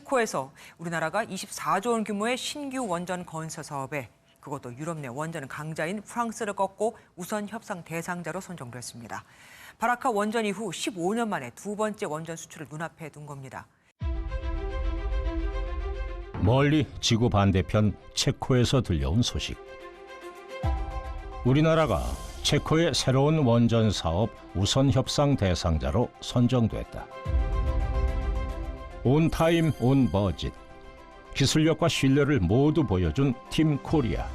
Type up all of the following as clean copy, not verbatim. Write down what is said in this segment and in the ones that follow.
체코에서 우리나라가 24조 원 규모의 신규 원전 건설 사업에 그것도 유럽 내 원전 강자인 프랑스를 꺾고 우선 협상 대상자로 선정됐습니다. 바라카 원전 이후 15년 만에 두 번째 원전 수출을 눈앞에 둔 겁니다. 멀리 지구 반대편 체코에서 들려온 소식. 우리나라가 체코의 새로운 원전 사업 우선 협상 대상자로 선정됐다. 온 타임 온 버짓. 기술력과 신뢰를 모두 보여준 팀 코리아.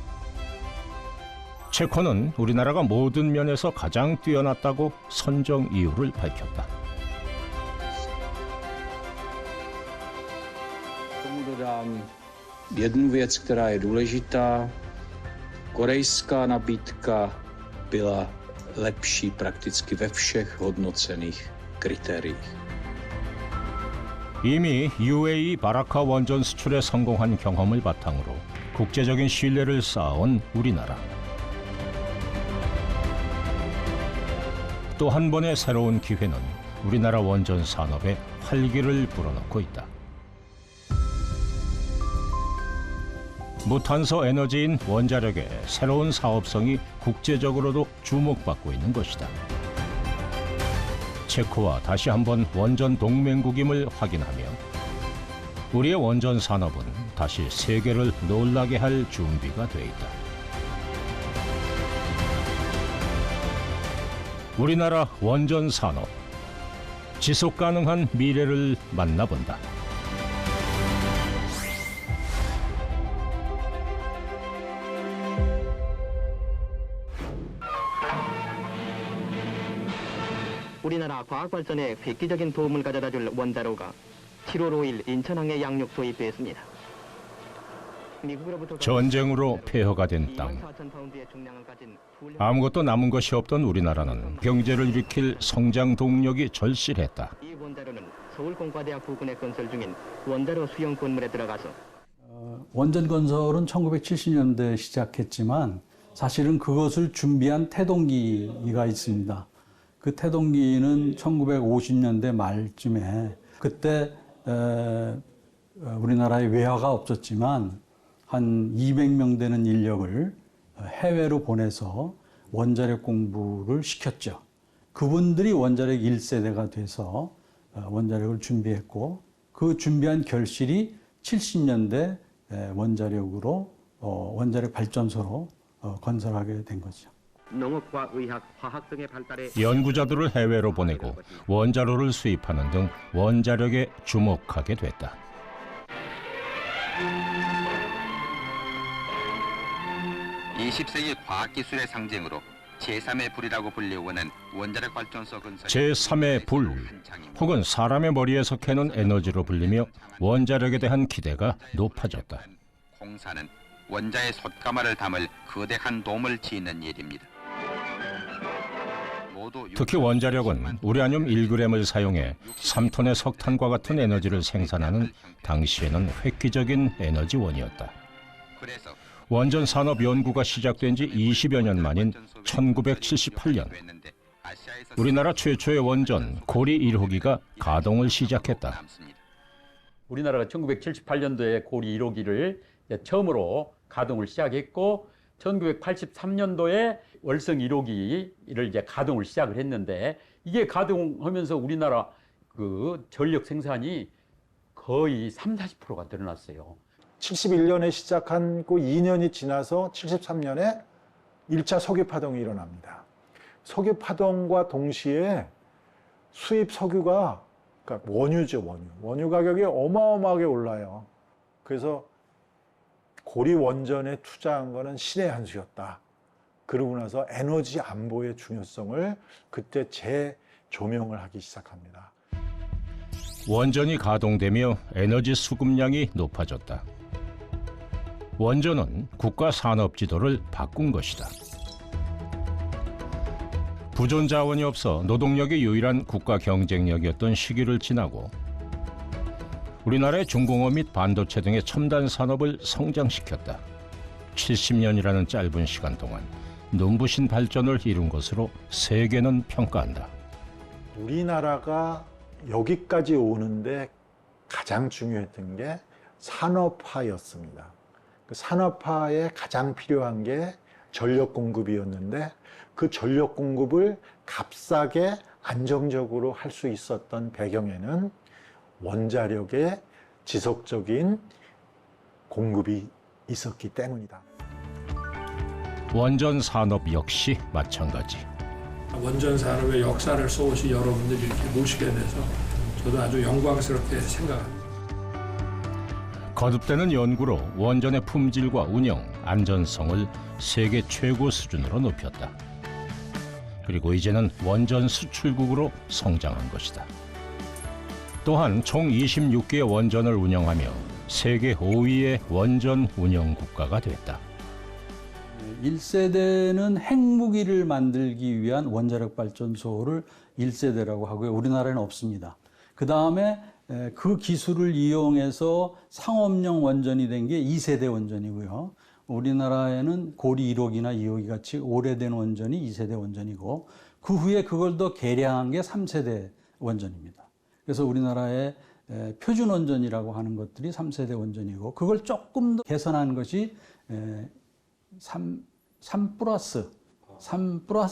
체코는 우리나라가 모든 면에서 가장 뛰어났다고 선정 이유를 밝혔다. Tomu dodám jednu věc, která je důležitá. Korejská nabídka byla lepší prakticky ve všech hodnocených kritériích. 이미 UAE 바라카 원전 수출에 성공한 경험을 바탕으로 국제적인 신뢰를 쌓아온 우리나라. 또 한 번의 새로운 기회는 우리나라 원전 산업에 활기를 불어넣고 있다. 무탄소 에너지인 원자력의 새로운 사업성이 국제적으로도 주목받고 있는 것이다. 체코와 다시 한번 원전 동맹국임을 확인하며 우리의 원전 산업은 다시 세계를 놀라게 할 준비가 돼 있다. 우리나라 원전 산업, 지속 가능한 미래를 만나본다. 우리나라 과학발전에 획기적인 도움을 가져다줄 원자로가 7월 5일 인천항에 양육 도입됐습니다. 전쟁으로 폐허가 된 땅. 아무것도 남은 것이 없던 우리나라는 경제를 일으킬 성장 동력이 절실했다. 이 원자로는 서울공과대학 부근에 건설 중인 원자로 수용 건물에 들어가서 원전 건설은 1970년대에 시작했지만 사실은 그것을 준비한 태동기가 있습니다. 그 태동기는 1950년대 말쯤에 그때 우리나라에 외화가 없었지만 한 200명 되는 인력을 해외로 보내서 원자력 공부를 시켰죠. 그분들이 원자력 1세대가 돼서 원자력을 준비했고 그 준비한 결실이 70년대 원자력으로 원자력 발전소로 건설하게 된 거죠. 농업과 의학, 화학 등의 발달에 연구자들을 해외로 보내고 원자로를 수입하는 등 원자력에 주목하게 됐다. (20세기) 과학기술의 상징으로 제3의 불이라고 불리우는 원자력 발전소 건설 제3의 불, 혹은 사람의 머리에서 캐는 에너지로 불리며 원자력에 대한 기대가 높아졌다. 공사는 원자의 솥가마를 담을 거대한 돔을 짓는 일입니다. 특히 원자력은 우라늄 1g을 사용해 3톤의 석탄과 같은 에너지를 생산하는 당시에는 획기적인 에너지원이었다. 원전 산업 연구가 시작된 지 20여 년 만인 1978년, 우리나라 최초의 원전 고리 1호기가 가동을 시작했다. 우리나라가 1978년도에 고리 1호기를 처음으로 가동을 시작했고 1983년도에 월성 1호기를 이제 가동을 시작을 했는데 이게 가동하면서 우리나라 그 전력 생산이 거의 30~40%가 늘어났어요. 71년에 시작한 그 2년이 지나서 73년에 1차 석유 파동이 일어납니다. 석유 파동과 동시에 수입 석유가, 그러니까 원유죠, 원유. 원유 가격이 어마어마하게 올라요. 그래서 고리 원전에 투자한 거는 신의 한 수였다. 그러고 나서 에너지 안보의 중요성을 그때 재조명을 하기 시작합니다. 원전이 가동되며 에너지 수급량이 높아졌다. 원전은 국가 산업 지도를 바꾼 것이다. 부존 자원이 없어 노동력이 유일한 국가 경쟁력이었던 시기를 지나고 우리나라의 중공업 및 반도체 등의 첨단 산업을 성장시켰다. 70년이라는 짧은 시간 동안 눈부신 발전을 이룬 것으로 세계는 평가한다. 우리나라가 여기까지 오는데 가장 중요했던 게 산업화였습니다. 그 산업화에 가장 필요한 게 전력 공급이었는데 그 전력 공급을 값싸게 안정적으로 할 수 있었던 배경에는 원자력의 지속적인 공급이 있었기 때문이다. 원전 산업 역시 마찬가지. 원전 산업의 역사를 쏘시 여러분들이 이렇게 모시게 돼서 저도 아주 영광스럽게 생각합니다. 거듭되는 연구로 원전의 품질과 운영, 안전성을 세계 최고 수준으로 높였다. 그리고 이제는 원전 수출국으로 성장한 것이다. 또한 총 26개의 원전을 운영하며 세계 5위의 원전 운영 국가가 됐다. 1세대는 핵무기를 만들기 위한 원자력 발전소를 1세대라고 하고요. 우리나라에는 없습니다. 그 다음에 그 기술을 이용해서 상업용 원전이 된 게 2세대 원전이고요. 우리나라에는 고리 1호기나 2호기 같이 오래된 원전이 2세대 원전이고 그 후에 그걸 더 개량한 게 3세대 원전입니다. 그래서 우리나라의 표준 원전이라고 하는 것들이 3세대 원전이고 그걸 조금 더 개선한 것이 3 플러스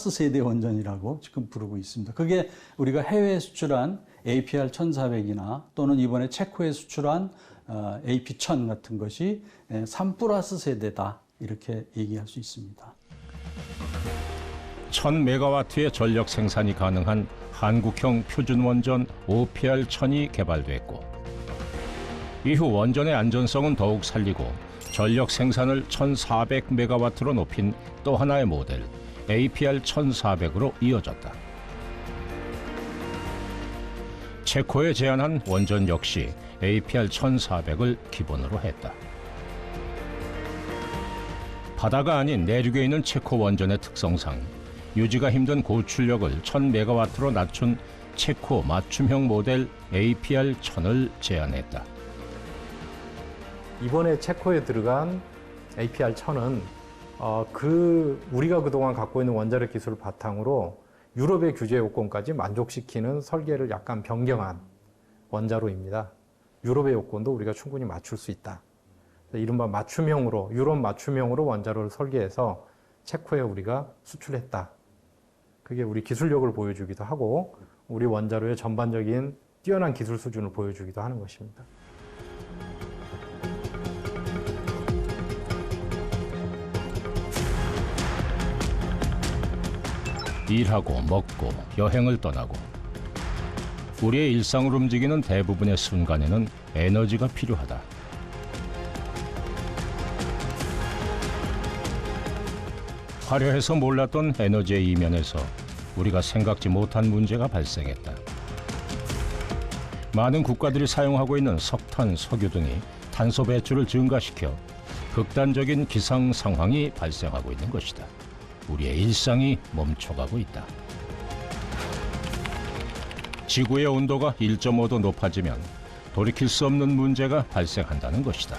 세대 원전이라고 지금 부르고 있습니다. 그게 우리가 해외에 수출한 APR 1400이나 또는 이번에 체코에 수출한 AP 1000 같은 것이 3 플러스 세대다 이렇게 얘기할 수 있습니다. 1000메가와트의 전력 생산이 가능한 한국형 표준원전 OPR-1000이 개발됐고 이후 원전의 안전성은 더욱 살리고 전력 생산을 1400메가와트로 높인 또 하나의 모델 APR-1400으로 이어졌다. 체코에 제안한 원전 역시 APR-1400을 기본으로 했다. 바다가 아닌 내륙에 있는 체코 원전의 특성상 유지가 힘든 고출력을 1000메가와트로 낮춘 체코 맞춤형 모델 APR-1000을 제안했다. 이번에 체코에 들어간 APR-1000은 우리가 그동안 갖고 있는 원자력 기술을 바탕으로 유럽의 규제 요건까지 만족시키는 설계를 약간 변경한 원자로입니다. 유럽의 요건도 우리가 충분히 맞출 수 있다. 이른바 맞춤형으로, 유럽 맞춤형으로 원자로를 설계해서 체코에 우리가 수출했다. 그게 우리 기술력을 보여주기도 하고 우리 원자로의 전반적인 뛰어난 기술 수준을 보여주기도 하는 것입니다. 일하고 먹고 여행을 떠나고 우리의 일상을 움직이는 대부분의 순간에는 에너지가 필요하다. 화려해서 몰랐던 에너지의 이면에서 우리가 생각지 못한 문제가 발생했다. 많은 국가들이 사용하고 있는 석탄, 석유 등이 탄소 배출을 증가시켜 극단적인 기상 상황이 발생하고 있는 것이다. 우리의 일상이 멈춰가고 있다. 지구의 온도가 1.5도 높아지면 돌이킬 수 없는 문제가 발생한다는 것이다.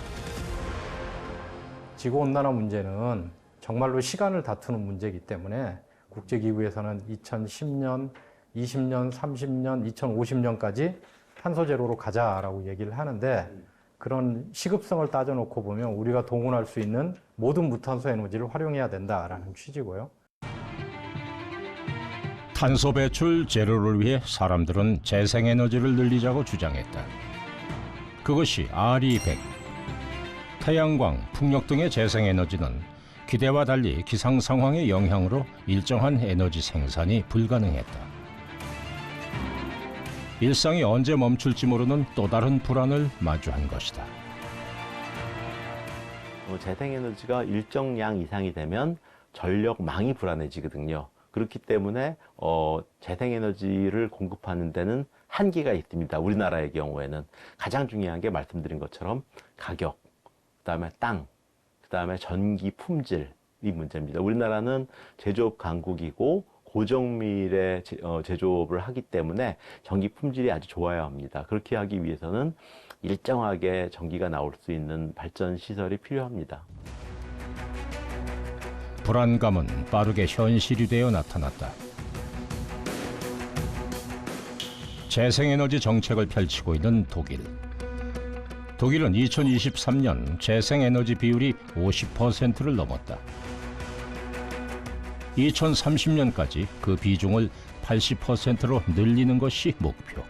지구온난화 문제는 정말로 시간을 다투는 문제이기 때문에 국제기구에서는 2010년, 20년, 30년, 2050년까지 탄소 제로로 가자라고 얘기를 하는데 그런 시급성을 따져놓고 보면 우리가 동원할 수 있는 모든 무탄소 에너지를 활용해야 된다라는 취지고요. 탄소 배출 제로를 위해 사람들은 재생에너지를 늘리자고 주장했다. 그것이 RE100. 태양광, 풍력 등의 재생에너지는 기대와 달리 기상 상황의 영향으로 일정한 에너지 생산이 불가능했다. 일상이 언제 멈출지 모르는 또 다른 불안을 마주한 것이다. 재생에너지가 일정량 이상이 되면 전력망이 불안해지거든요. 그렇기 때문에 재생에너지를 공급하는 데는 한계가 있습니다. 우리나라의 경우에는 가장 중요한 게 말씀드린 것처럼 가격, 그다음에 땅, 그다음에 전기 품질이 문제입니다. 우리나라는 제조업 강국이고 고정밀의 제조업을 하기 때문에 전기 품질이 아주 좋아야 합니다. 그렇게 하기 위해서는 일정하게 전기가 나올 수 있는 발전 시설이 필요합니다. 불안감은 빠르게 현실이 되어 나타났다. 재생에너지 정책을 펼치고 있는 독일. 독일은 2023년 재생에너지 비율이 50%를 넘었다. 2030년까지 그 비중을 80%로 늘리는 것이 목표.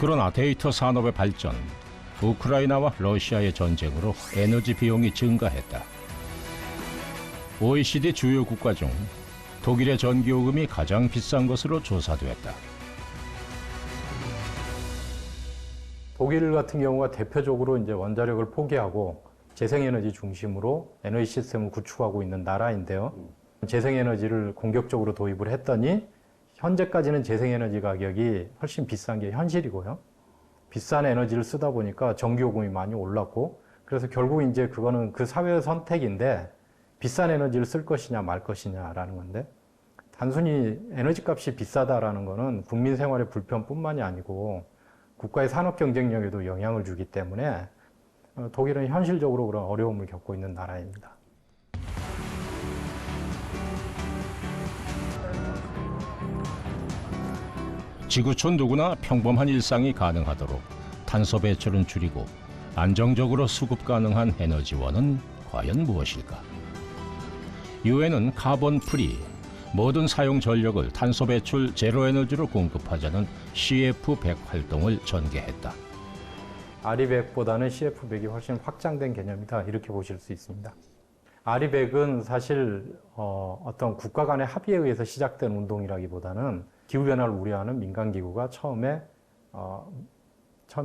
그러나 데이터 산업의 발전, 우크라이나와 러시아의 전쟁으로 에너지 비용이 증가했다. OECD 주요 국가 중 독일의 전기요금이 가장 비싼 것으로 조사됐다. 독일 같은 경우가 대표적으로 이제 원자력을 포기하고 재생에너지 중심으로 에너지 시스템을 구축하고 있는 나라인데요. 재생에너지를 공격적으로 도입을 했더니 현재까지는 재생에너지 가격이 훨씬 비싼 게 현실이고요. 비싼 에너지를 쓰다 보니까 전기요금이 많이 올랐고, 그래서 결국 이제 그거는 그 사회의 선택인데 비싼 에너지를 쓸 것이냐 말 것이냐라는 건데, 단순히 에너지 값이 비싸다라는 거는 국민 생활의 불편뿐만이 아니고 국가의 산업 경쟁력에도 영향을 주기 때문에 독일은 현실적으로 그런 어려움을 겪고 있는 나라입니다. 지구촌 누구나 평범한 일상이 가능하도록 탄소 배출은 줄이고 안정적으로 수급 가능한 에너지원은 과연 무엇일까? 유엔은 카본 프리, 모든 사용 전력을 탄소 배출 제로 에너지로 공급하자는 CF100 활동을 전개했다. RE100보다는 CF100이 훨씬 확장된 개념이다, 이렇게 보실 수 있습니다. RE100은 사실 어떤 국가 간의 합의에 의해서 시작된 운동이라기보다는 기후변화를 우려하는 민간기구가 처음에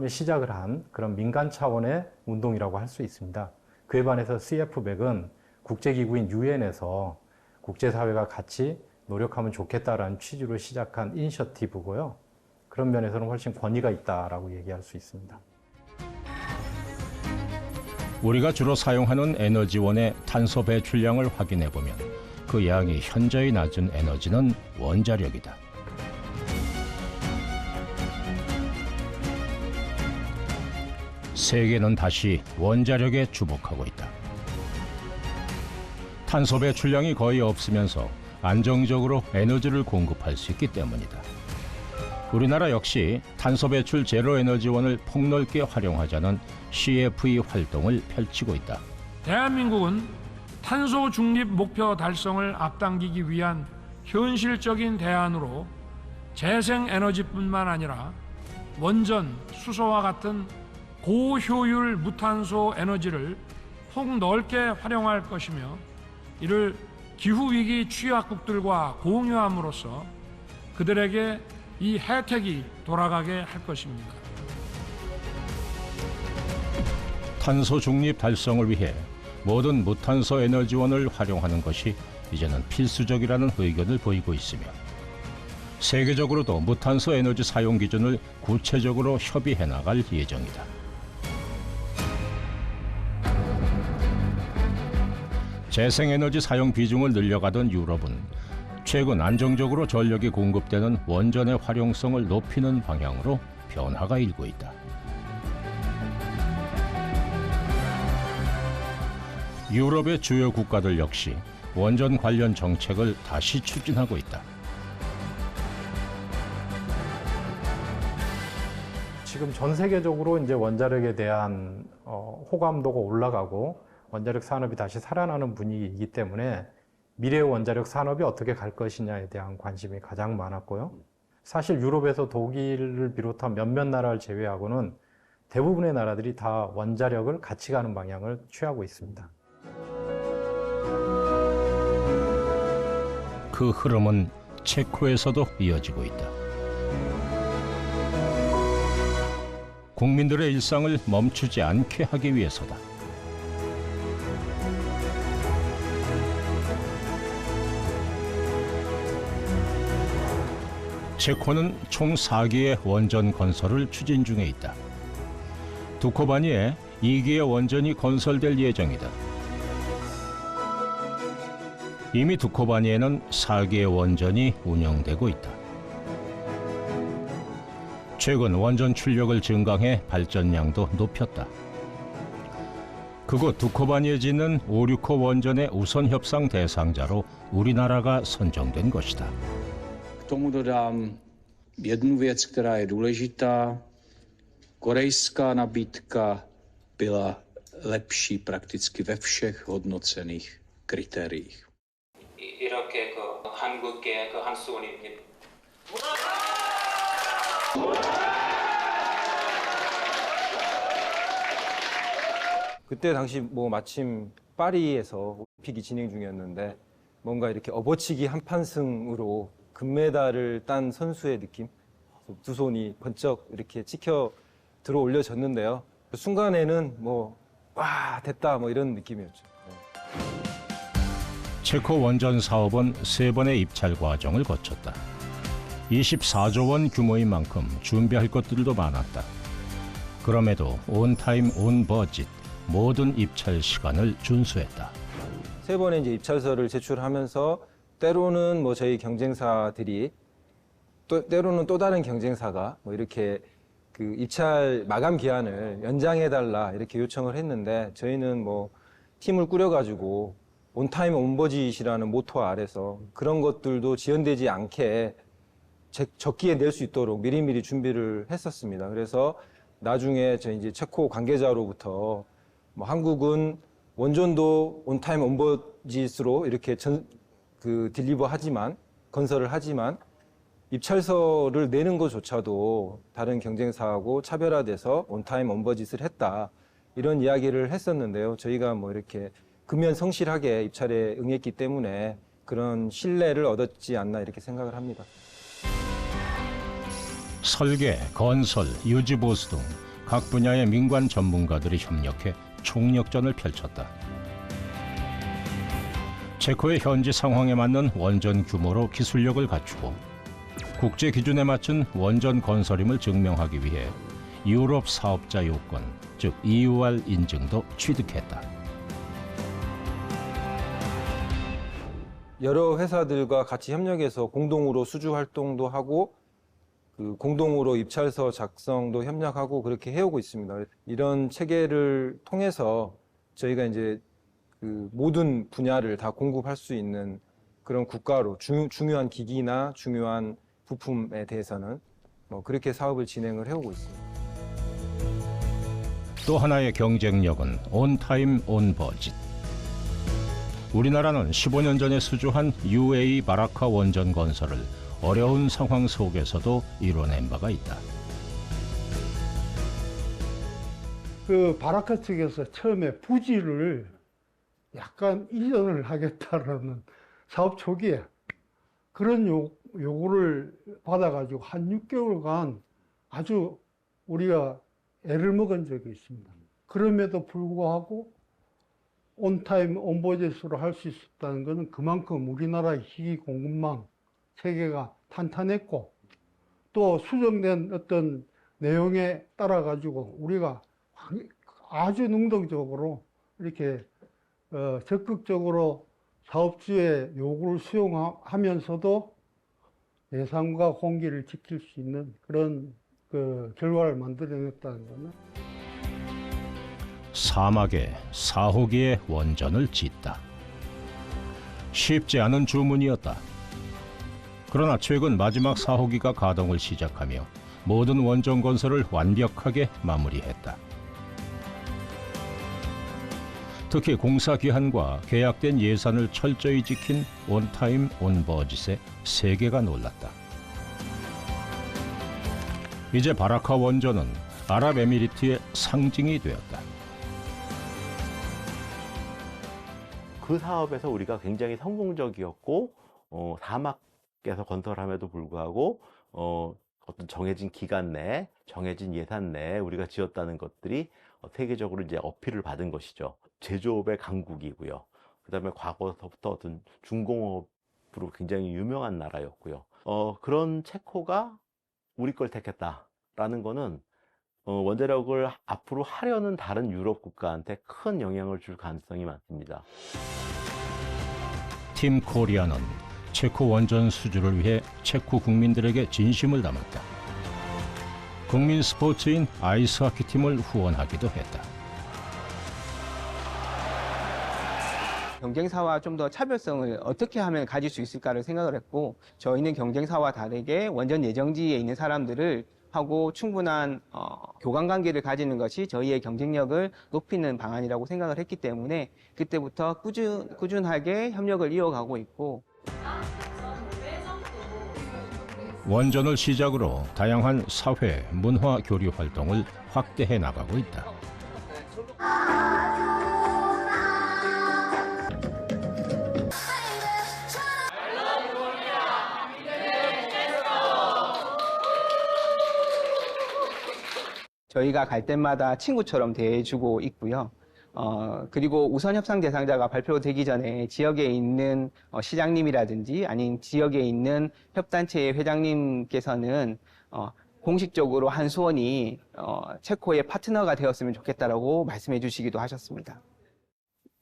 시작을 한 그런 민간 차원의 운동이라고 할 수 있습니다. 그에 반해서 CF100은 국제기구인 유엔에서 국제사회가 같이 노력하면 좋겠다라는 취지로 시작한 이니셔티브고요. 그런 면에서는 훨씬 권위가 있다라고 얘기할 수 있습니다. 우리가 주로 사용하는 에너지원의 탄소 배출량을 확인해 보면 그 양이 현저히 낮은 에너지는 원자력이다. 세계는 다시 원자력에 주목하고 있다. 탄소 배출량이 거의 없으면서 안정적으로 에너지를 공급할 수 있기 때문이다. 우리나라 역시 탄소 배출 제로 에너지원을 폭넓게 활용하자는 CFE 활동을 펼치고 있다. 대한민국은 탄소 중립 목표 달성을 앞당기기 위한 현실적인 대안으로 재생에너지뿐만 아니라 원전, 수소와 같은 고효율 무탄소 에너지를 폭넓게 활용할 것이며, 이를 기후위기 취약국들과 공유함으로써 그들에게 이 혜택이 돌아가게 할 것입니다. 탄소 중립 달성을 위해 모든 무탄소 에너지원을 활용하는 것이 이제는 필수적이라는 의견을 보이고 있으며, 세계적으로도 무탄소 에너지 사용 기준을 구체적으로 협의해 나갈 예정이다. 재생에너지 사용 비중을 늘려가던 유럽은 최근 안정적으로 전력이 공급되는 원전의 활용성을 높이는 방향으로 변화가 일고 있다. 유럽의 주요 국가들 역시 원전 관련 정책을 다시 추진하고 있다. 지금 전 세계적으로 이제 원자력에 대한 호감도가 올라가고 원자력 산업이 다시 살아나는 분위기이기 때문에 미래의 원자력 산업이 어떻게 갈 것이냐에 대한 관심이 가장 많았고요. 사실 유럽에서 독일을 비롯한 몇몇 나라를 제외하고는 대부분의 나라들이 다 원자력을 같이 가는 방향을 취하고 있습니다. 그 흐름은 체코에서도 이어지고 있다. 국민들의 일상을 멈추지 않게 하기 위해서다. 체코는 총 4기의 원전 건설을 추진 중에 있다. 두코바니에 2기의 원전이 건설될 예정이다. 이미 두코바니에는 4기의 원전이 운영되고 있다. 최근 원전 출력을 증강해 발전량도 높였다. 그곳 두코바니에 짓는 5, 6호 원전의 우선 협상 대상자로 우리나라가 선정된 것이다. K tomu dodám jednu věc, která je důležitá. korejská nabídka byla lepší prakticky ve všech hodnocených kritériích. 이렇게 한국의 한수원이 그때 당시 마침 파리에서 올림픽이 진행 중이었는데 뭔가 이렇게 업어치기 한판승으로 금메달을 딴 선수의 느낌? 두 손이 번쩍 이렇게 찍혀 들어 올려졌는데요. 그 순간에는 와, 됐다 이런 느낌이었죠. 체코 원전 사업은 3번의 입찰 과정을 거쳤다. 24조 원 규모인 만큼 준비할 것들도 많았다. 그럼에도 온타임 온버짓, 모든 입찰 시간을 준수했다. 3번의 이제 입찰서를 제출하면서 때로는 저희 경쟁사들이 때로는 또 다른 경쟁사가 이렇게 그 입찰 마감 기한을 연장해달라 이렇게 요청을 했는데 저희는 팀을 꾸려가지고 온타임 온버짓이라는 모토 아래서 그런 것들도 지연되지 않게 적기에 낼 수 있도록 미리미리 준비를 했었습니다. 그래서 나중에 저희 이제 체코 관계자로부터 한국은 원전도 온타임 온버짓으로 이렇게 딜리버하지만 건설을 하지만 입찰서를 내는 것조차도 다른 경쟁사하고 차별화돼서 온타임 온버짓을 했다 이런 이야기를 했었는데요. 저희가 이렇게 근면성실하게 입찰에 응했기 때문에 그런 신뢰를 얻었지 않나 이렇게 생각을 합니다. 설계, 건설, 유지보수 등 각 분야의 민관 전문가들이 협력해 총력전을 펼쳤다. 체코의 현지 상황에 맞는 원전 규모로 기술력을 갖추고 국제 기준에 맞춘 원전 건설임을 증명하기 위해 유럽 사업자 요건, 즉 EUR 인증도 취득했다. 여러 회사들과 같이 협력해서 공동으로 수주 활동도 하고 공동으로 입찰서 작성도 협력하고 그렇게 해오고 있습니다. 이런 체계를 통해서 저희가 이제 모든 분야를 다 공급할 수 있는 그런 국가로 중요한 기기나 중요한 부품에 대해서는 그렇게 사업을 진행을 해오고 있습니다. 또 하나의 경쟁력은 온타임 온버짓. 우리나라는 15년 전에 수주한 UAE 바라카 원전 건설을 어려운 상황 속에서도 이뤄낸 바가 있다. 그 바라카 측에서 처음에 부지를 약간 이전을 하겠다라는 사업 초기에 그런 요구를 받아가지고 한 6개월간 아주 우리가 애를 먹은 적이 있습니다. 그럼에도 불구하고 온타임 온버짓으로 할 수 있었다는 것은 그만큼 우리나라의 희귀 공급망 체계가 탄탄했고 또 수정된 어떤 내용에 따라 가지고 우리가 아주 능동적으로 이렇게 적극적으로 사업주의 요구를 수용하면서도 예산과 공기를 지킬 수 있는 그런 결과를 만들어냈다는 것은 사막에 4호기의 원전을 짓다. 쉽지 않은 주문이었다. 그러나 최근 마지막 4호기가 가동을 시작하며 모든 원전 건설을 완벽하게 마무리했다. 특히 공사 기한과 계약된 예산을 철저히 지킨 온타임 온버짓에 세계가 놀랐다. 이제 바라카 원전은 아랍에미리트의 상징이 되었다. 그 사업에서 우리가 굉장히 성공적이었고 사막에서 건설함에도 불구하고 어떤 정해진 기간 내, 정해진 예산 내에 우리가 지었다는 것들이 세계적으로 이제 어필을 받은 것이죠. 제조업의 강국이고요. 그다음에 과거서부터 어떤 중공업으로 굉장히 유명한 나라였고요. 그런 체코가 우리 걸 택했다라는 거는 원자력을 앞으로 하려는 다른 유럽 국가한테 큰 영향을 줄 가능성이 많습니다. 팀 코리아는 체코 원전 수주를 위해 체코 국민들에게 진심을 담았다. 국민 스포츠인 아이스하키 팀을 후원하기도 했다. 경쟁사와 좀 더 차별성을 어떻게 하면 가질 수 있을까를 생각을 했고 저희는 경쟁사와 다르게 원전 예정지에 있는 사람들을 하고 충분한 교감 관계를 가지는 것이 저희의 경쟁력을 높이는 방안이라고 생각을 했기 때문에 그때부터 꾸준하게 협력을 이어가고 있고 원전을 시작으로 다양한 사회, 문화 교류 활동을 확대해 나가고 있다. 저희가 갈 때마다 친구처럼 대해주고 있고요. 그리고 우선 협상 대상자가 발표되기 전에 지역에 있는 시장님이라든지 아닌 지역에 있는 협단체의 회장님께서는 공식적으로 한수원이 체코의 파트너가 되었으면 좋겠다라고 말씀해 주시기도 하셨습니다.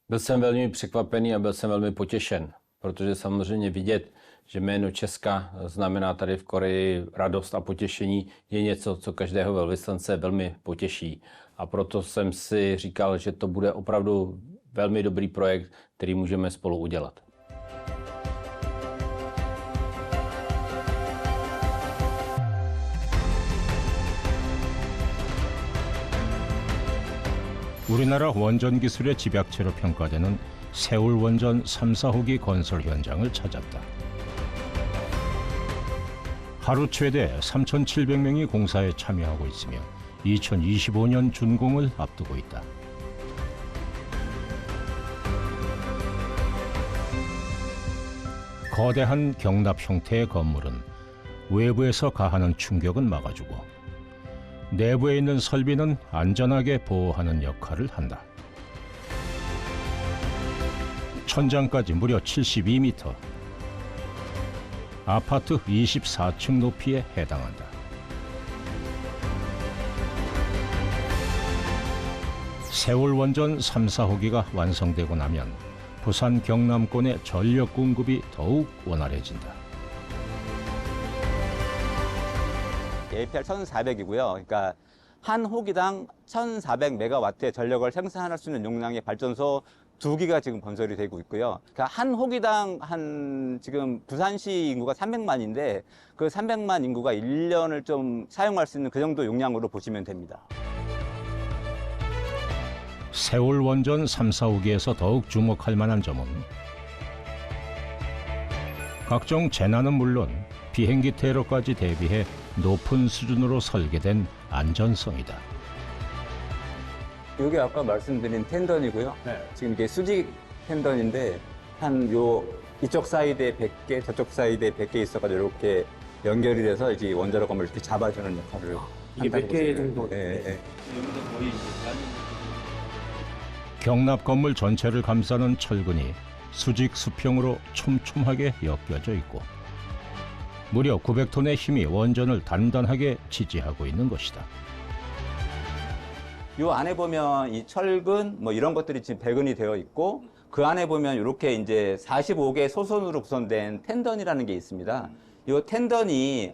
Byl jsem velmi překvapený a byl jsem velmi potěšen, protože samozřejmě vidět, že jméno Česka znamená tady v Koreji radost a potěšení, je něco, co každého velvyslance velmi potěší. A proto jsem si říkal, že to bude opravdu velmi dobrý projekt, který můžeme spolu udělat. 우리나라 원전 기술의 집약체로 평가되는 세울 원전 3, 4호기 건설 현장을 찾았다. 하루 최대 3,700명이 공사에 참여하고 있으며 2025년 준공을 앞두고 있다. 거대한 경납 형태의 건물은 외부에서 가하는 충격은 막아주고 내부에 있는 설비는 안전하게 보호하는 역할을 한다. 천장까지 무려 72m, 아파트 24층 높이에 해당한다. 세울 원전 3, 4호기가 완성되고 나면 부산 경남권의 전력 공급이 더욱 원활해진다. APR 1,400이고요. 그러니까 한 호기당 1,400메가와트의 전력을 생산할 수 있는 용량의 발전소 2기가 지금 건설이 되고 있고요. 그러니까 한 호기당 지금 부산시 인구가 300만인데 그 300만 인구가 1년을 좀 사용할 수 있는 그 정도 용량으로 보시면 됩니다. 세울 원전 3, 4호기에서 더욱 주목할 만한 점은 각종 재난은 물론 비행기 테러까지 대비해 높은 수준으로 설계된 안전성이다. 이게 아까 말씀드린 텐던이고요. 지금 이게 수직 텐던인데 이쪽 사이드에 100개, 저쪽 사이드에 100개 있어가지고 이렇게 연결이 돼서 이제 원자로 건물을 이렇게 잡아주는 역할을 이게 몇 개 정도? 네. 경납 건물 전체를 감싸는 철근이 수직 수평으로 촘촘하게 엮여져 있고 무려 900톤의 힘이 원전을 단단하게 지지하고 있는 것이다. 이 안에 보면 이 철근 이런 것들이 지금 배근이 되어 있고 그 안에 보면 이렇게 이제 45개 소선으로 구성된 텐던이라는 게 있습니다. 이 텐던이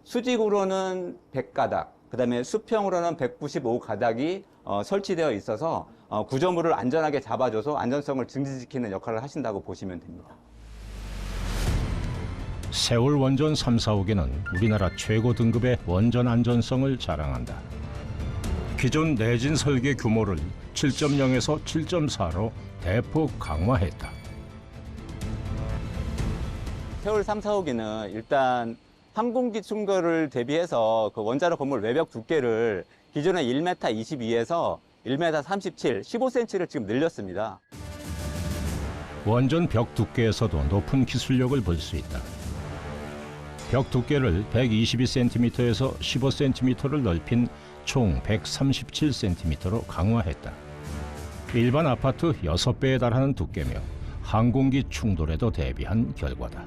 수직으로는 100가닥, 그다음에 수평으로는 195가닥이 설치되어 있어서 구조물을 안전하게 잡아줘서 안전성을 증진시키는 역할을 하신다고 보시면 됩니다. 세울 원전 3, 4호기는 우리나라 최고 등급의 원전 안전성을 자랑한다. 기존 내진 설계 규모를 7.0에서 7.4로 대폭 강화했다. 세울 3, 4호기는 일단 항공기 충돌을 대비해서 그 원자로 건물 외벽 두께를 기존의 1m 22에서 1m 37, 15cm를 지금 늘렸습니다. 원전 벽 두께에서도 높은 기술력을 볼 수 있다. 벽 두께를 122cm에서 15cm를 넓힌 총 137cm로 강화했다. 일반 아파트 6배에 달하는 두께며 항공기 충돌에도 대비한 결과다.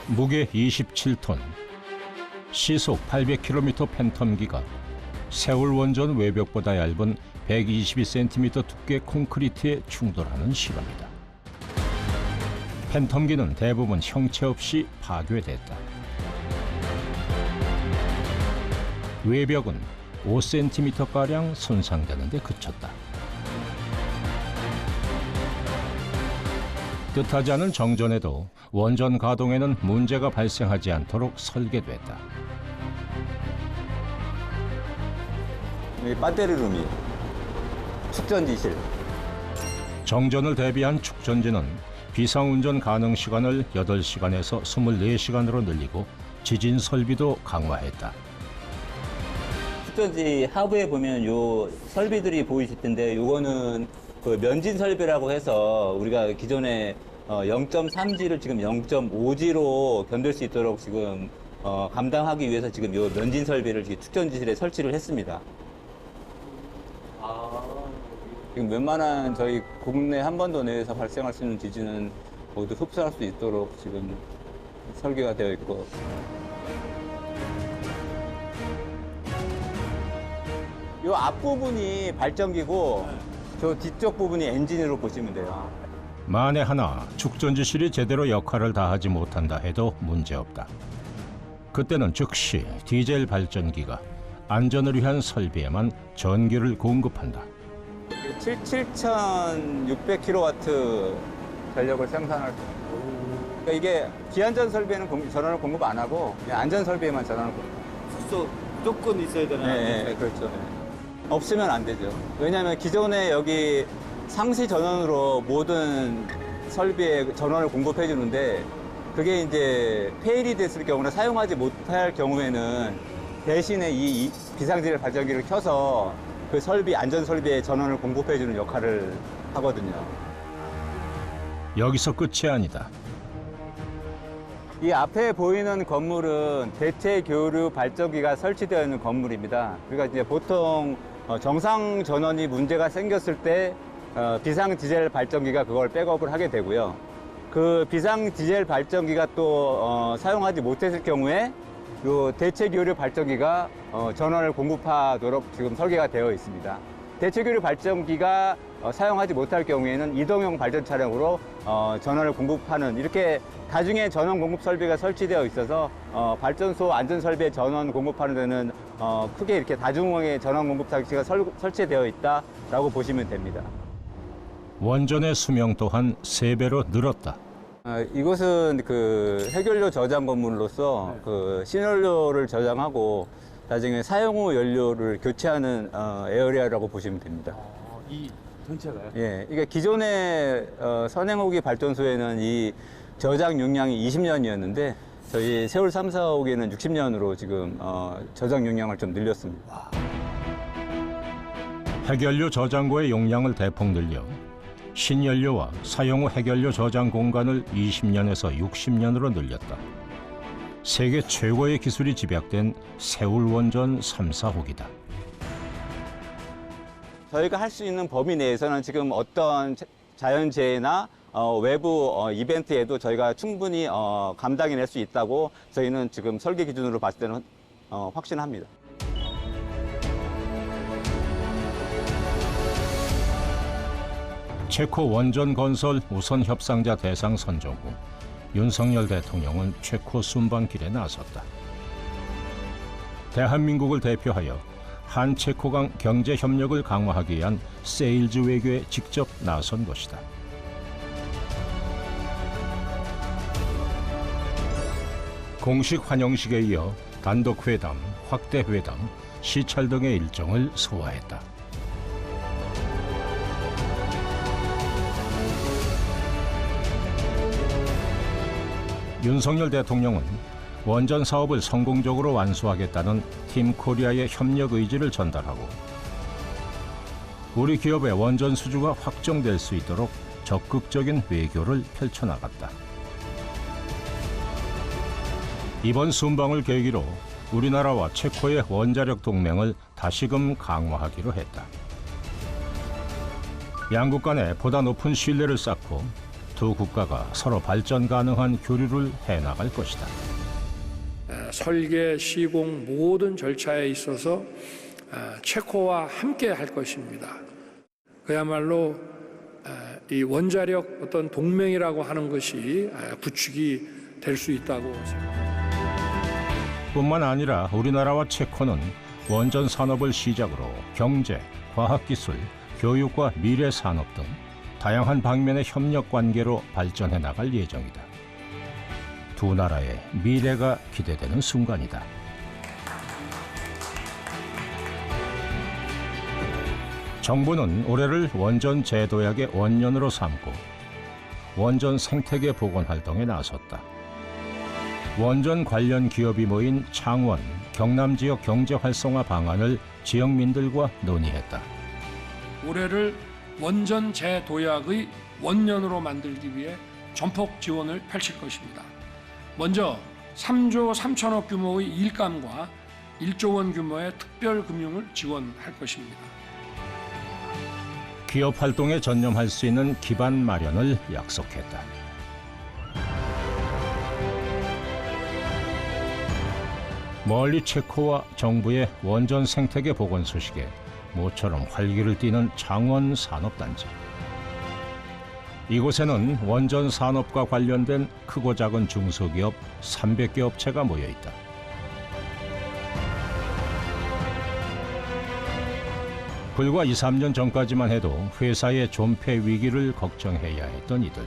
무게 27톤, 시속 800km 팬텀기가 세울 원전 외벽보다 얇은 122cm 두께 콘크리트에 충돌하는 실험이다. 팬텀기는 대부분 형체 없이 파괴됐다. 외벽은 5cm가량 손상되는 데 그쳤다. 뜻하지 않은 정전에도 원전 가동에는 문제가 발생하지 않도록 설계됐다. 여기 배터리룸이 축전지실. 정전을 대비한 축전지는 비상운전 가능 시간을 8시간에서 24시간으로 늘리고 지진 설비도 강화했다. 축전지 하부에 보면 요 설비들이 보이실 텐데 요거는 그 면진 설비라고 해서 우리가 기존에 0.3G를 지금 0.5G로 견딜 수 있도록 지금 감당하기 위해서 지금 요 면진 설비를 지금 축전지실에 설치를 했습니다. 지금 웬만한 저희 국내 한반도 내에서 발생할 수 있는 지진은 모두 흡수할 수 있도록 지금 설계가 되어 있고. 이 앞부분이 발전기고 저 뒤쪽 부분이 엔진으로 보시면 돼요. 만에 하나 축전지실이 제대로 역할을 다하지 못한다 해도 문제없다. 그때는 즉시 디젤 발전기가 안전을 위한 설비에만 전기를 공급한다. 7,600kW 전력을 생산할 수 있습니다. 그러니까 이게 비안전 설비에는 전원을 공급 안 하고 그냥 안전 설비에만 전원을 공급. 무조건 있어야 되나? 네, 그렇죠. 없으면 안 되죠. 왜냐하면 기존에 여기 상시 전원으로 모든 설비에 전원을 공급해 주는데 그게 이제 폐일이 됐을 경우나 사용하지 못할 경우에는 대신에 이 비상디젤 발전기를 켜서 그 설비, 안전 설비에 전원을 공급해 주는 역할을 하거든요. 여기서 끝이 아니다. 이 앞에 보이는 건물은 대체 교류 발전기가 설치되어 있는 건물입니다. 그러니까 이제 보통 정상 전원이 문제가 생겼을 때 비상 디젤 발전기가 그걸 백업을 하게 되고요. 그 비상 디젤 발전기가 또 사용하지 못했을 경우에 요 대체 교류 발전기가 전원을 공급하도록 지금 설계가 되어 있습니다. 대체 교류 발전기가 사용하지 못할 경우에는 이동형 발전 차량으로 전원을 공급하는 이렇게 다중의 전원 공급 설비가 설치되어 있어서 발전소 안전 설비에 전원 공급하는 데는 크게 이렇게 다중의 전원 공급 장치가 설치되어 있다라고 보시면 됩니다. 원전의 수명 또한 3배로 늘었다. 이것은 그 해결료 저장 건물로서 그 신연료를 저장하고 나중에 사용 후 연료를 교체하는 에어리아라고 보시면 됩니다. 이 전체가요? 예, 이게 기존의 선행호기 발전소에는 이 저장 용량이 20년이었는데 저희 세월 3, 4호기에는 60년으로 지금 저장 용량을 좀 늘렸습니다. 해결료 저장고의 용량을 대폭 늘려 신연료와 사용 후 해결료 저장 공간을 20년에서 60년으로 늘렸다. 세계 최고의 기술이 집약된 세울원전 3, 4호기다. 저희가 할 수 있는 범위 내에서는 지금 어떤 자연재해나 외부 이벤트에도 저희가 충분히 감당해낼 수 있다고 저희는 지금 설계 기준으로 봤을 때는 확신합니다. 체코 원전 건설 우선 협상자 대상 선정 후 윤석열 대통령은 체코 순방길에 나섰다. 대한민국을 대표하여 한체코 간 경제 협력을 강화하기 위한 세일즈 외교에 직접 나선 것이다. 공식 환영식에 이어 단독 회담, 확대 회담, 시찰 등의 일정을 소화했다. 윤석열 대통령은 원전 사업을 성공적으로 완수하겠다는 팀 코리아의 협력 의지를 전달하고 우리 기업의 원전 수주가 확정될 수 있도록 적극적인 외교를 펼쳐나갔다. 이번 순방을 계기로 우리나라와 체코의 원자력 동맹을 다시금 강화하기로 했다. 양국 간에 보다 높은 신뢰를 쌓고 두 국가가 서로 발전 가능한 교류를 해나갈 것이다. 설계, 시공 모든 절차에 있어서 체코와 함께 할 것입니다. 그야말로 이 원자력 어떤 동맹이라고 하는 것이 구축이 될 수 있다고 생각합니다. 뿐만 아니라 우리나라와 체코는 원전 산업을 시작으로 경제, 과학기술, 교육과 미래 산업 등 다양한 방면의 협력 관계로 발전해 나갈 예정이다. 두 나라의 미래가 기대되는 순간이다. 정부는 올해를 원전 재도약의 원년으로 삼고 원전 생태계 복원 활동에 나섰다. 원전 관련 기업이 모인 창원, 경남 지역 경제 활성화 방안을 지역민들과 논의했다. 올해를 원전 재도약의 원년으로 만들기 위해 전폭 지원을 펼칠 것입니다. 먼저 3조 3천억 규모의 일감과 1조 원 규모의 특별금융을 지원할 것입니다. 기업 활동에 전념할 수 있는 기반 마련을 약속했다. 멀리 체코와 정부의 원전 생태계 복원 소식에 모처럼 활기를 띠는 창원 산업단지. 이곳에는 원전 산업과 관련된 크고 작은 중소기업 300개 업체가 모여 있다. 불과 2, 3년 전까지만 해도 회사의 존폐 위기를 걱정해야 했던 이들.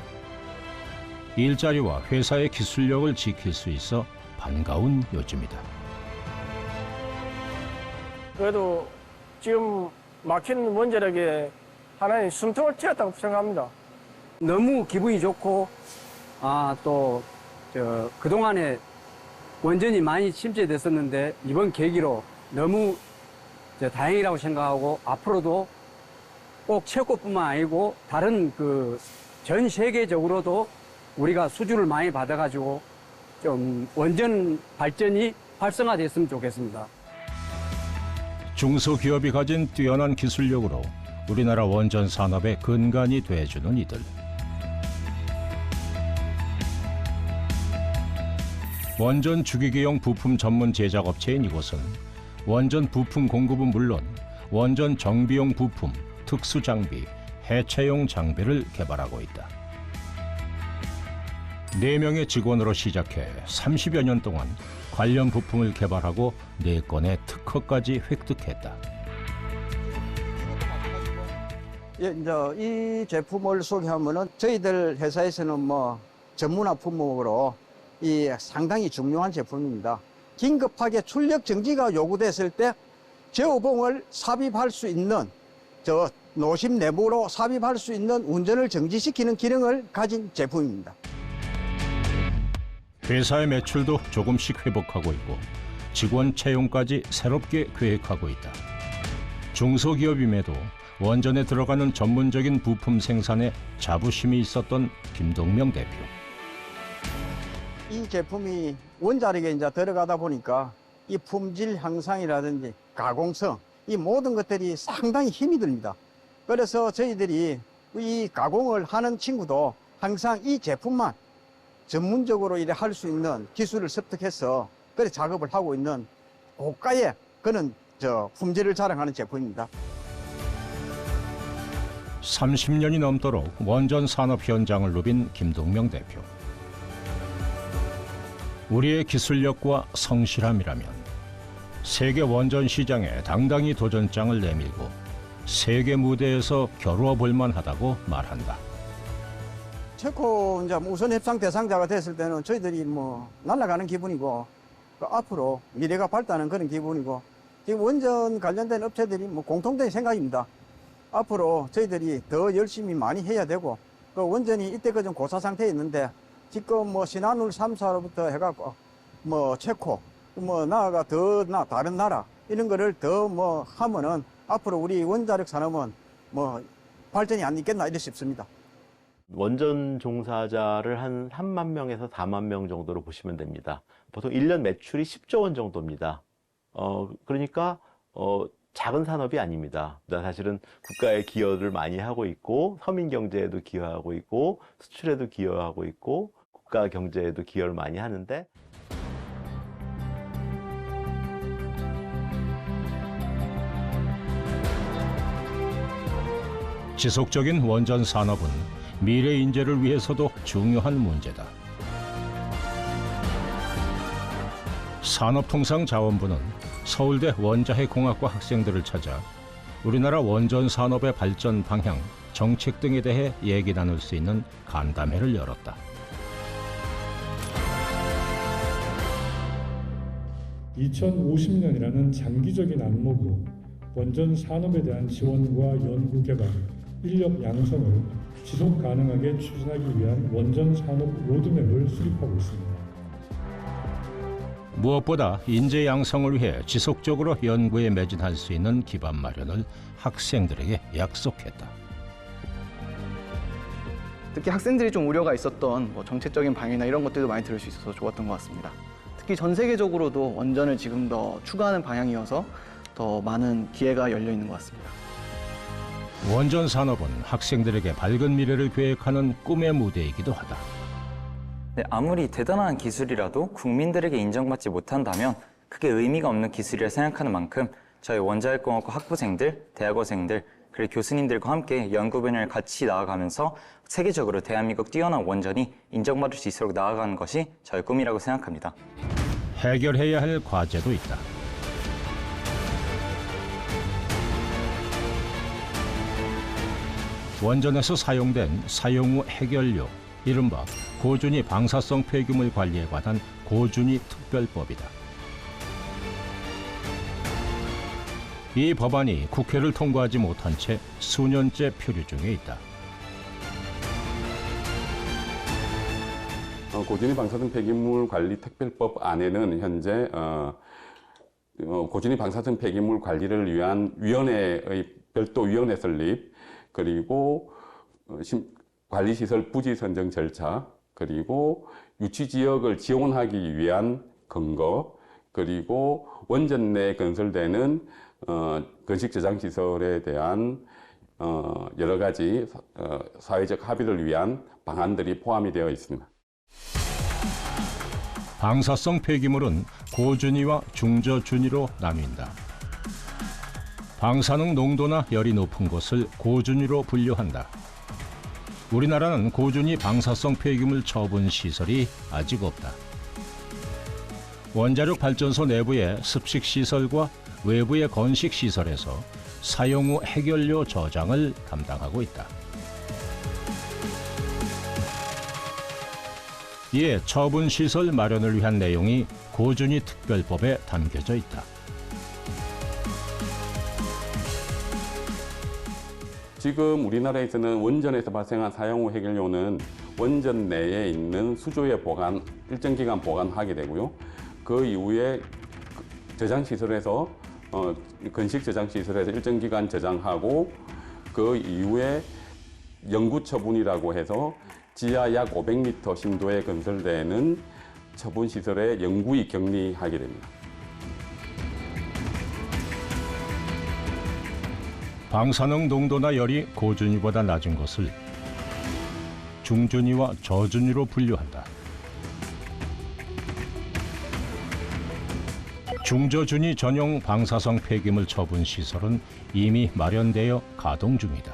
일자리와 회사의 기술력을 지킬 수 있어 반가운 요즘이다. 그래도 지금 막힌 원자력에 하나의 숨통을 트였다고 생각합니다. 너무 기분이 좋고, 그동안에 원전이 많이 침체됐었는데, 이번 계기로 너무 다행이라고 생각하고, 앞으로도 꼭 체코뿐만 아니고, 다른 전 세계적으로도 우리가 수주를 많이 받아가지고, 좀 원전 발전이 활성화됐으면 좋겠습니다. 중소기업이 가진 뛰어난 기술력으로 우리나라 원전 산업의 근간이 돼주는 이들. 원전 주기기용 부품 전문 제작업체인 이곳은 원전 부품 공급은 물론 원전 정비용 부품, 특수장비, 해체용 장비를 개발하고 있다. 4명의 직원으로 시작해 30여 년 동안 관련 부품을 개발하고 4건의 특허까지 획득했다. 이 제품을 소개하면은 저희들 회사에서는 전문화 품목으로 상당히 중요한 제품입니다. 긴급하게 출력 정지가 요구됐을 때 제어봉을 삽입할 수 있는 노심 내부로 삽입할 수 있는 운전을 정지시키는 기능을 가진 제품입니다. 회사의 매출도 조금씩 회복하고 있고 직원 채용까지 새롭게 계획하고 있다. 중소기업임에도 원전에 들어가는 전문적인 부품 생산에 자부심이 있었던 김동명 대표. 이 제품이 원자력에 이제 들어가다 보니까 이 품질 향상이라든지 가공성, 이 모든 것들이 상당히 힘이 듭니다. 그래서 저희들이 이 가공을 하는 친구도 항상 이 제품만 전문적으로 할 수 있는 기술을 습득해서 그래 작업을 하고 있는 고가의 그런 품질을 자랑하는 제품입니다. 30년이 넘도록 원전 산업 현장을 누빈 김동명 대표. 우리의 기술력과 성실함이라면 세계 원전 시장에 당당히 도전장을 내밀고 세계 무대에서 겨루어 볼 만하다고 말한다. 체코 이제 우선 협상 대상자가 됐을 때는 저희들이 날아가는 기분이고 앞으로 미래가 밝다는 그런 기분이고 지금 원전 관련된 업체들이 공통된 생각입니다. 앞으로 저희들이 더 열심히 많이 해야 되고 원전이 이때까지 고사 상태에 있는데 지금 신한울 3사로부터 해갖고 체코 나아가 더 다른 나라 이런 거를 더 하면은 앞으로 우리 원자력 산업은 발전이 안 있겠나 이렇게 싶습니다. 원전 종사자를 한 3만 명에서 4만 명 정도로 보시면 됩니다. 보통 1년 매출이 10조 원 정도입니다. 그러니까 작은 산업이 아닙니다. 사실은 국가에 기여를 많이 하고 있고 서민 경제에도 기여하고 있고 수출에도 기여하고 있고 국가 경제에도 기여를 많이 하는데 지속적인 원전 산업은 미래 인재를 위해서도 중요한 문제다. 산업통상자원부는 서울대 원자핵공학과 학생들을 찾아 우리나라 원전 산업의 발전 방향, 정책 등에 대해 얘기 나눌 수 있는 간담회를 열었다. (2050년이라는) 장기적인 안목으로 원전 산업에 대한 지원과 연구 개발, 인력 양성을 지속 가능하게 추진하기 위한 원전 산업 로드맵을 수립하고 있습니다. 무엇보다 인재 양성을 위해 지속적으로 연구에 매진할 수 있는 기반 마련을 학생들에게 약속했다. 특히 학생들이 좀 우려가 있었던 정책적인 방향이나 이런 것들도 많이 들을 수 있어서 좋았던 것 같습니다. 특히 전 세계적으로도 원전을 지금 더 추구하는 방향이어서 더 많은 기회가 열려 있는 것 같습니다. 원전 산업은 학생들에게 밝은 미래를 계획하는 꿈의 무대이기도 하다. 네, 아무리 대단한 기술이라도 국민들에게 인정받지 못한다면 그게 의미가 없는 기술이라 생각하는 만큼 저희 원자력공학과 학부생들, 대학원생들, 그리고 교수님들과 함께 연구 분야를 같이 나아가면서 세계적으로 대한민국 뛰어난 원전이 인정받을 수 있도록 나아가는 것이 저의 꿈이라고 생각합니다. 해결해야 할 과제도 있다. 원전에서 사용된 사용 후 해결료, 이른바 고준위 방사성 폐기물 관리에 관한 고준위 특별법이다. 이 법안이 국회를 통과하지 못한 채 수년째 표류 중에 있다. 고준위 방사성 폐기물 관리 특별법 안에는 현재 고준위 방사성 폐기물 관리를 위한 위원회의 별도 위원회 설립, 그리고 관리시설 부지 선정 절차, 그리고 유치 지역을 지원하기 위한 근거, 그리고 원전 내에 건설되는 건식 저장 시설에 대한 여러 가지 사회적 합의를 위한 방안들이 포함이 되어 있습니다. 방사성 폐기물은 고준위와 중저준위로 나뉜다. 방사능 농도나 열이 높은 것을 고준위로 분류한다. 우리나라는 고준위 방사성 폐기물 처분 시설이 아직 없다. 원자력 발전소 내부의 습식 시설과 외부의 건식 시설에서 사용 후 해결료 저장을 담당하고 있다. 이에 처분 시설 마련을 위한 내용이 고준위 특별법에 담겨져 있다. 지금 우리나라에서는 원전에서 발생한 사용 후 해결료는 원전 내에 있는 수조에 일정 기간 보관하게 되고요. 그 이후에 저장시설에서 건식 저장시설에서 일정 기간 저장하고 그 이후에 영구처분이라고 해서 지하 약 500m 심도에 건설되는 처분시설에 영구히 격리하게 됩니다. 방사능 농도나 열이 고준위보다 낮은 것을 중준위와 저준위로 분류한다. 중저준위 전용 방사성 폐기물 처분 시설은 이미 마련되어 가동 중이다.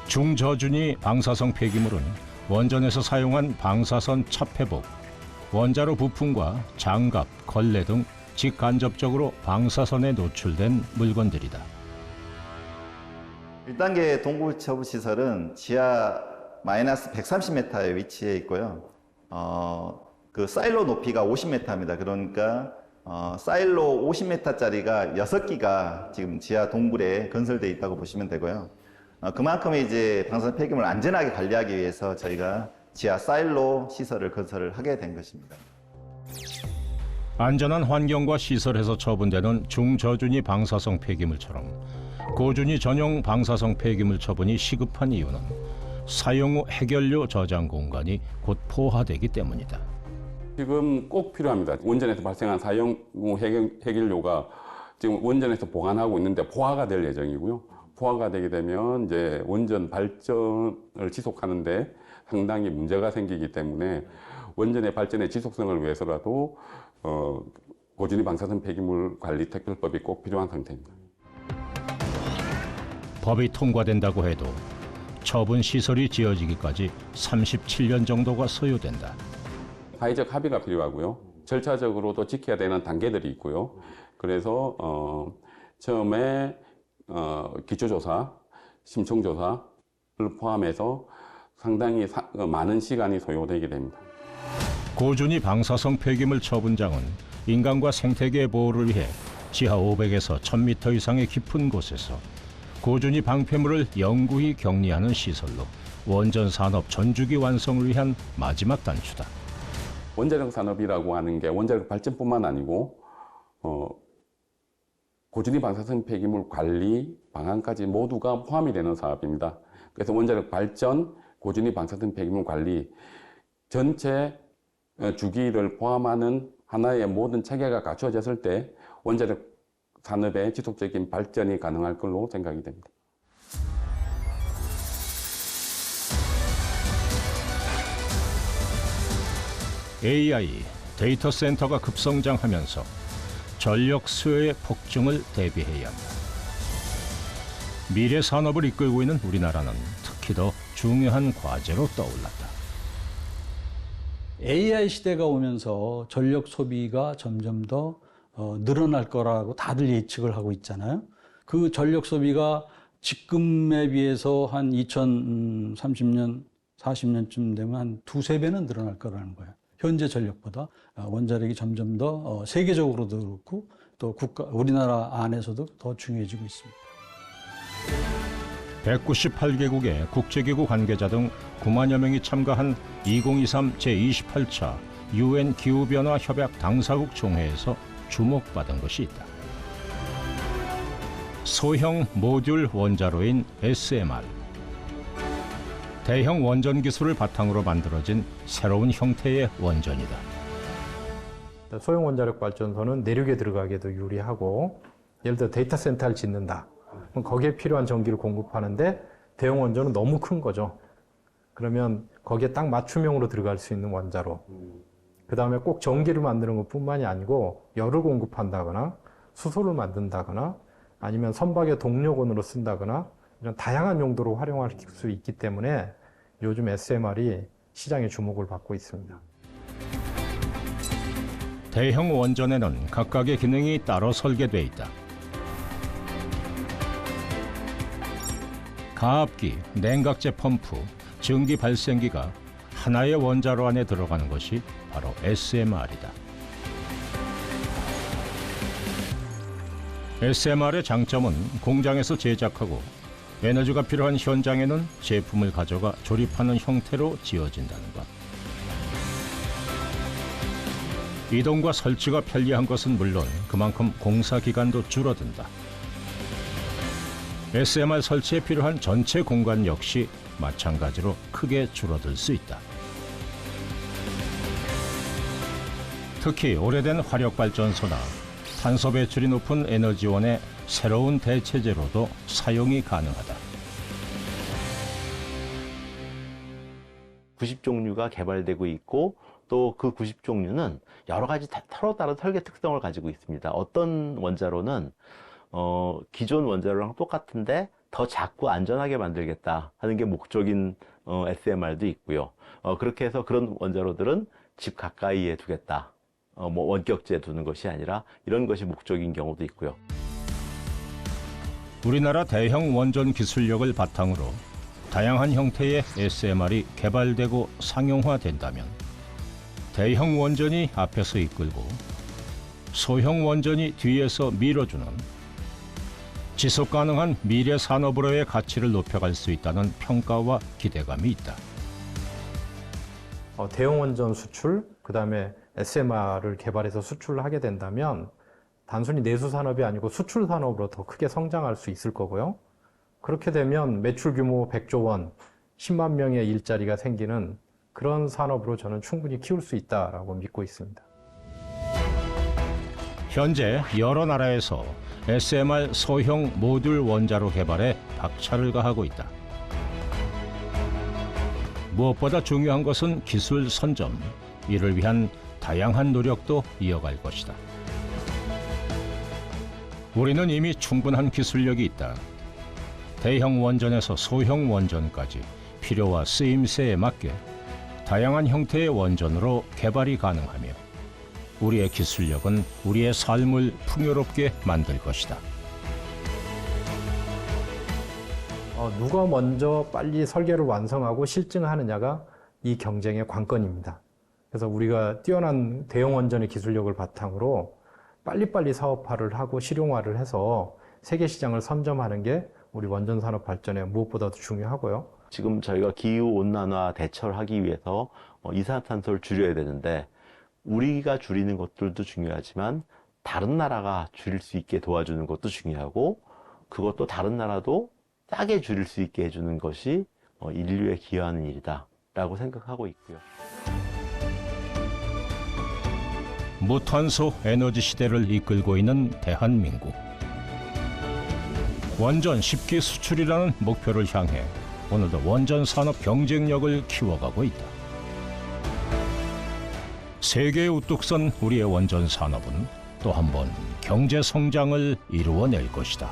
중저준위 방사성 폐기물은 원전에서 사용한 방사선 차폐복, 원자로 부품과 장갑, 걸레 등 직간접적으로 방사선에 노출된 물건들이다. 1단계 동굴 처분 시설은 지하 마이너스 130m에 위치해 있고요. 그 사일로 높이가 50m입니다. 그러니까 사일로 50m짜리가 6기가 지금 지하 동굴에 건설되어 있다고 보시면 되고요. 그만큼 이제 방사선 폐기물을 안전하게 관리하기 위해서 저희가 지하 사일로 시설을 건설을 하게 된 것입니다. 안전한 환경과 시설에서 처분되는 중저준위 방사성 폐기물처럼 고준위 전용 방사성 폐기물 처분이 시급한 이유는 사용 후 해결료 저장 공간이 곧 포화되기 때문이다. 지금 꼭 필요합니다. 원전에서 발생한 사용 후 해결료가 지금 원전에서 보관하고 있는데 포화가 될 예정이고요. 포화가 되게 되면 이제 원전 발전을 지속하는데 상당히 문제가 생기기 때문에 원전의 발전의 지속성을 위해서라도 고준위 방사선 폐기물 관리 특별법이 꼭 필요한 상태입니다. 법이 통과된다고 해도 처분 시설이 지어지기까지 37년 정도가 소요된다. 사회적 합의가 필요하고요. 절차적으로도 지켜야 되는 단계들이 있고요. 그래서 처음에 기초조사, 심층조사를 포함해서 상당히 많은 시간이 소요되게 됩니다. 고준위 방사성 폐기물 처분장은 인간과 생태계 보호를 위해 지하 500에서 1000m 이상의 깊은 곳에서 고준위 방패물을 영구히 격리하는 시설로 원전 산업 전주기 완성을 위한 마지막 단추다. 원자력 산업이라고 하는 게 원자력 발전뿐만 아니고 고준위 방사성 폐기물 관리 방안까지 모두가 포함이 되는 사업입니다. 그래서 원자력 발전, 고준위 방사성 폐기물 관리 전체 주기를 포함하는 하나의 모든 체계가 갖춰졌을 때 원자력 산업의 지속적인 발전이 가능할 걸로 생각이 됩니다. AI, 데이터 센터가 급성장하면서 전력 수요의 폭증을 대비해야 한다. 미래 산업을 이끌고 있는 우리나라는 특히 더 중요한 과제로 떠올랐다. AI 시대가 오면서 전력 소비가 점점 더 늘어날 거라고 다들 예측을 하고 있잖아요. 그 전력 소비가 지금에 비해서 한 2030년, 40년쯤 되면 한 두세 배는 늘어날 거라는 거예요. 현재 전력보다 원자력이 점점 더 세계적으로도 그렇고 또 우리나라 안에서도 더 중요해지고 있습니다. 198개국의 국제기구 관계자 등 9만여 명이 참가한 2023 제28차 UN 기후변화 협약 당사국 총회에서 주목받은 것이 있다. 소형 모듈 원자로인 SMR. 대형 원전 기술을 바탕으로 만들어진 새로운 형태의 원전이다. 소형 원자력 발전소는 내륙에 들어가기에도 유리하고, 예를 들어 데이터 센터를 짓는다. 그럼 거기에 필요한 전기를 공급하는데 대형 원전은 너무 큰 거죠. 그러면 거기에 딱 맞춤형으로 들어갈 수 있는 원자로. 그 다음에 꼭 전기를 만드는 것뿐만이 아니고 열을 공급한다거나 수소를 만든다거나 아니면 선박의 동력원으로 쓴다거나 이런 다양한 용도로 활용할 수 있기 때문에 요즘 SMR이 시장의 주목을 받고 있습니다. 대형 원전에는 각각의 기능이 따로 설계돼 있다. 가압기, 냉각제 펌프, 증기 발생기가 하나의 원자로 안에 들어가는 것이 바로 SMR이다. SMR의 장점은 공장에서 제작하고 에너지가 필요한 현장에는 제품을 가져가 조립하는 형태로 지어진다는 것. 이동과 설치가 편리한 것은 물론 그만큼 공사 기간도 줄어든다. SMR 설치에 필요한 전체 공간 역시 마찬가지로 크게 줄어들 수 있다. 특히 오래된 화력발전소나 탄소 배출이 높은 에너지원의 새로운 대체제로도 사용이 가능하다. 90종류가 개발되고 있고 또 그 90종류는 여러 가지 서로 다른 설계 특성을 가지고 있습니다. 어떤 원자로는 기존 원자로랑 똑같은데 더 작고 안전하게 만들겠다 하는 게 목적인 SMR도 있고요. 그렇게 해서 그런 원자로들은 집 가까이에 두겠다. 뭐 원격지에 두는 것이 아니라 이런 것이 목적인 경우도 있고요. 우리나라 대형 원전 기술력을 바탕으로 다양한 형태의 SMR이 개발되고 상용화된다면 대형 원전이 앞에서 이끌고 소형 원전이 뒤에서 밀어주는 지속 가능한 미래 산업으로의 가치를 높여갈 수 있다는 평가와 기대감이 있다. 대형 원전 수출, 그 다음에 SMR을 개발해서 수출을 하게 된다면 단순히 내수 산업이 아니고 수출 산업으로 더 크게 성장할 수 있을 거고요. 그렇게 되면 매출 규모 100조 원, 10만 명의 일자리가 생기는 그런 산업으로 저는 충분히 키울 수 있다라고 믿고 있습니다. 현재 여러 나라에서 SMR 소형 모듈 원자로 개발에 박차를 가하고 있다. 무엇보다 중요한 것은 기술 선점, 이를 위한 다양한 노력도 이어갈 것이다. 우리는 이미 충분한 기술력이 있다. 대형 원전에서 소형 원전까지 필요와 쓰임새에 맞게 다양한 형태의 원전으로 개발이 가능하며 우리의 기술력은 우리의 삶을 풍요롭게 만들 것이다. 누가 먼저 빨리 설계를 완성하고 실증하느냐가 이 경쟁의 관건입니다. 그래서 우리가 뛰어난 대형 원전의 기술력을 바탕으로 빨리빨리 사업화를 하고 실용화를 해서 세계 시장을 선점하는 게 우리 원전 산업 발전에 무엇보다도 중요하고요. 지금 저희가 기후 온난화 대처를 하기 위해서 이산화탄소를 줄여야 되는데 우리가 줄이는 것들도 중요하지만 다른 나라가 줄일 수 있게 도와주는 것도 중요하고 그것도 다른 나라도 싸게 줄일 수 있게 해주는 것이 인류에 기여하는 일이다라고 생각하고 있고요. 무탄소 에너지 시대를 이끌고 있는 대한민국. 원전 10기 수출이라는 목표를 향해 오늘도 원전 산업 경쟁력을 키워가고 있다. 세계에 우뚝 선 우리의 원전 산업은 또 한 번 경제 성장을 이루어낼 것이다.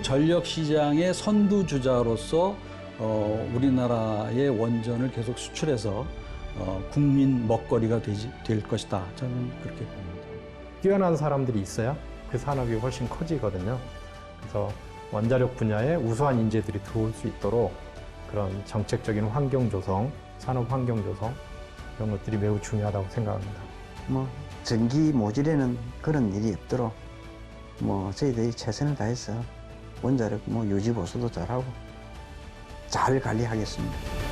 전력 시장의 선두주자로서 우리나라의 원전을 계속 수출해서 국민 먹거리가 될 것이다. 저는 그렇게 봅니다. 뛰어난 사람들이 있어야 그 산업이 훨씬 커지거든요. 그래서 원자력 분야에 우수한 인재들이 들어올 수 있도록 그런 정책적인 환경 조성, 산업 환경 조성 이런 것들이 매우 중요하다고 생각합니다. 전기 모질에는 그런 일이 없도록 저희들이 최선을 다해서 원자력 유지 보수도 잘하고 잘 관리하겠습니다.